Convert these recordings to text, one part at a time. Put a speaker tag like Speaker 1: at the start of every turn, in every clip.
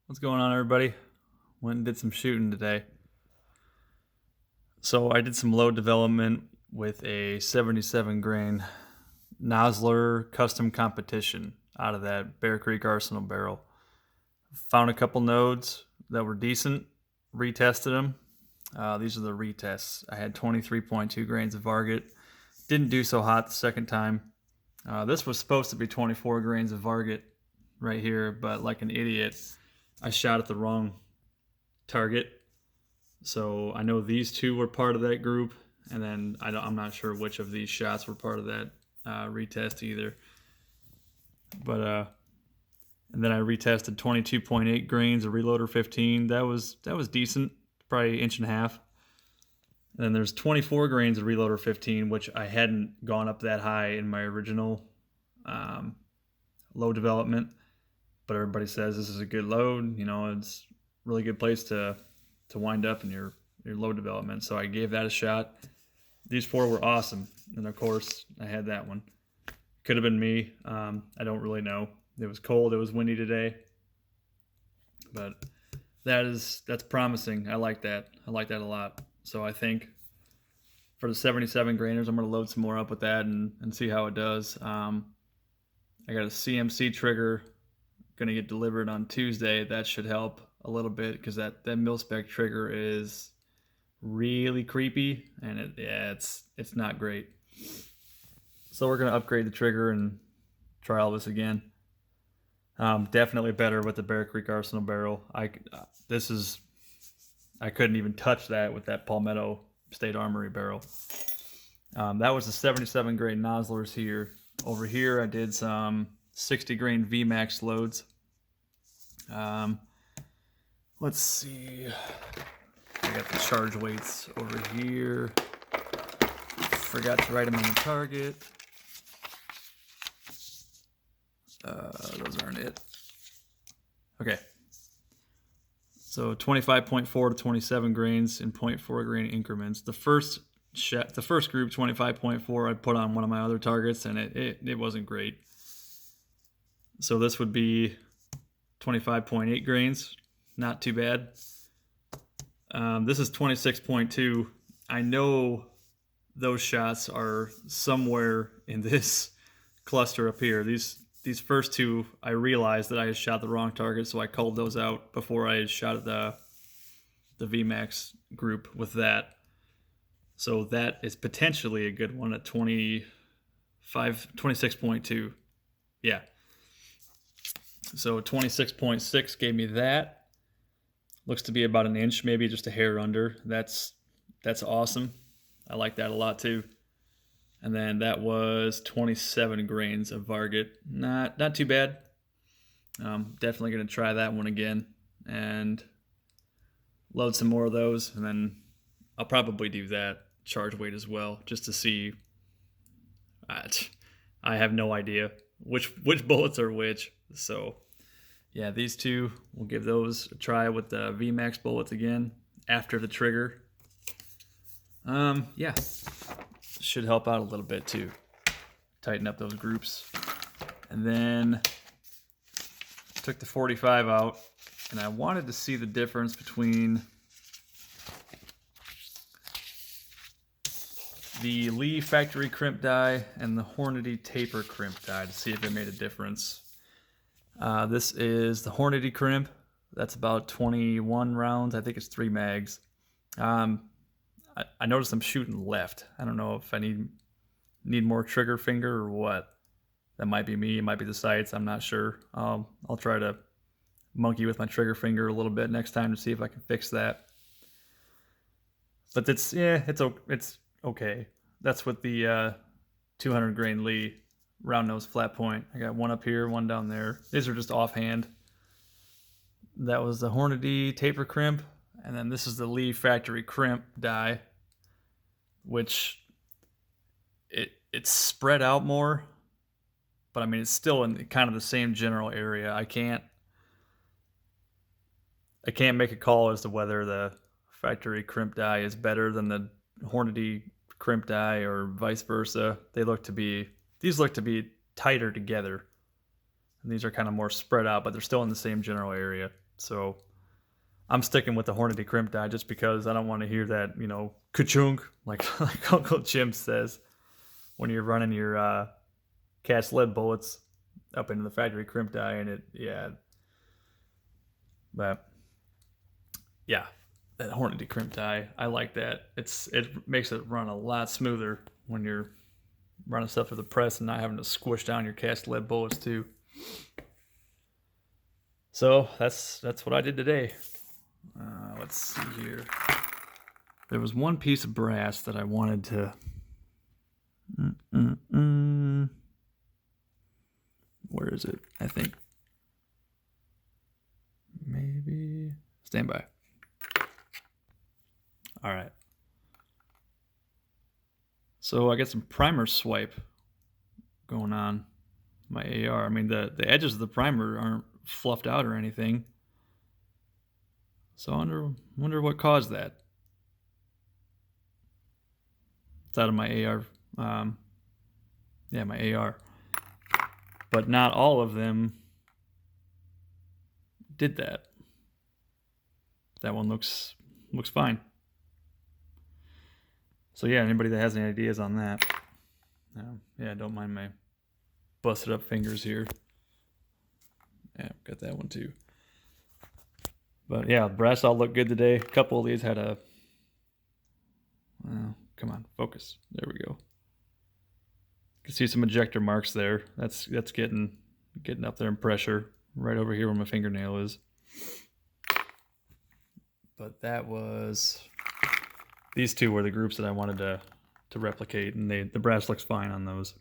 Speaker 1: What's going on, everybody? Went and did some shooting today. So I did some load development with a 77 grain Nosler custom competition out of that Bear Creek Arsenal barrel. Found a couple nodes that were decent, retested them. These are the retests. I had 23.2 grains of Varget. Didn't do so hot the second time. This was supposed to be 24 grains of Varget right here, but like an idiot, I shot at the wrong target. So I know these two were part of that group, and then I'm not sure which of these shots were part of that retest either. But and then I retested 22.8 grains of Reloader 15. That was decent, probably an inch and a half. And then there's 24 grains of Reloader 15, which I hadn't gone up that high in my original load development. But everybody says this is a good load. You know, it's a really good place to wind up in your load development. So I gave that a shot. These four were awesome. And of course, I had that one. Could have been me. I don't really know. It was cold. It was windy today. But that's promising. I like that. I like that a lot. So I think for the 77 grainers, I'm going to load some more up with that and see how it does. I got a CMC trigger going to get delivered on Tuesday. That should help a little bit because that mil-spec trigger is really creepy, and it's not great. So we're going to upgrade the trigger and try all this again. Definitely better with the Bear Creek Arsenal barrel. I couldn't even touch that with that Palmetto State Armory barrel. That was the 77 grain Noslers here. Over here, I did some 60 grain VMAX loads. Let's see. I got the charge weights over here. Forgot to write them on the target. Those aren't it. Okay. So 25.4 to 27 grains in 0.4 grain increments. The first group, 25.4, I put on one of my other targets, and it wasn't great. So this would be 25.8 grains. Not too bad. This is 26.2. I know those shots are somewhere in this cluster up here. These first two, I realized that I had shot the wrong target, so I called those out before I had shot at the VMAX group with that. So that is potentially a good one at 26.2. Yeah. So 26.6 gave me that. Looks to be about an inch, maybe just a hair under. That's awesome. I like that a lot too. And then that was 27 grains of Varget. Not too bad. Definitely going to try that one again and load some more of those. And then I'll probably do that charge weight as well, just to see. I have no idea which bullets are which. So yeah, these two, we'll give those a try with the VMAX bullets again after the trigger. Yeah, should help out a little bit too. Tighten up those groups. And then took the 45 out, and I wanted to see the difference between the Lee factory crimp die and the Hornady taper crimp die to see if it made a difference. This is the Hornady crimp. That's about 21 rounds. I think it's 3 mags. I noticed I'm shooting left. I don't know if I need more trigger finger or what. That might be me. It might be the sights. I'm not sure. I'll try to monkey with my trigger finger a little bit next time to see if I can fix that. But it's okay. That's with the 200 grain Lee round nose flat point. I got one up here, one down there. These are just offhand. That was the Hornady taper crimp, and then this is the Lee factory crimp die, which it's spread out more, but I mean it's still in kind of the same general area. I can't make a call as to whether the factory crimp die is better than the Hornady crimp die or vice versa. These look to be tighter together, and these are kind of more spread out, but they're still in the same general area. So I'm sticking with the Hornady crimp die just because I don't want to hear that, ka-chunk, like Uncle Jim says when you're running your cast lead bullets up into the factory crimp die, and but yeah, that Hornady crimp die, I like that. It makes it run a lot smoother when you're running stuff through the press and not having to squish down your cast lead bullets too. So that's what I did today. Let's see here. There was one piece of brass that I wanted to. Where is it? I think maybe. Stand by. All right. So I got some primer swipe going on my AR. I mean, the edges of the primer aren't fluffed out or anything. So I wonder what caused that. It's out of my AR. My AR. But not all of them did that. That one looks fine. So yeah, anybody that has any ideas on that, don't mind my busted up fingers here. Yeah, got that one too. But yeah, brass all looked good today. A couple of these had a. Come on, focus. There we go. You can see some ejector marks there. That's getting up there in pressure. Right over here where my fingernail is. But that was. These two were the groups that I wanted to replicate, and the brass looks fine on those.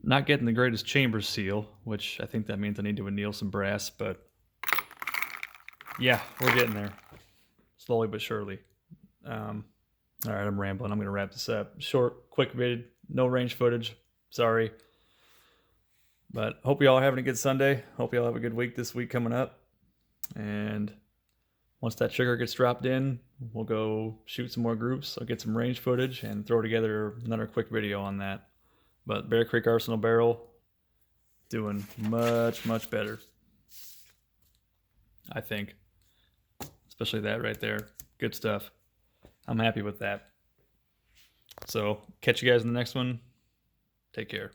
Speaker 1: Not getting the greatest chamber seal, which I think that means I need to anneal some brass, but yeah, we're getting there. Slowly but surely. All right, I'm rambling. I'm going to wrap this up. Short, quick vid, no range footage. Sorry. But hope you all are having a good Sunday. Hope you all have a good week this week coming up. And once that trigger gets dropped in, we'll go shoot some more groups. I'll get some range footage and throw together another quick video on that. But Bear Creek Arsenal barrel doing much, much better, I think. Especially that right there. Good stuff. I'm happy with that. So catch you guys in the next one. Take care.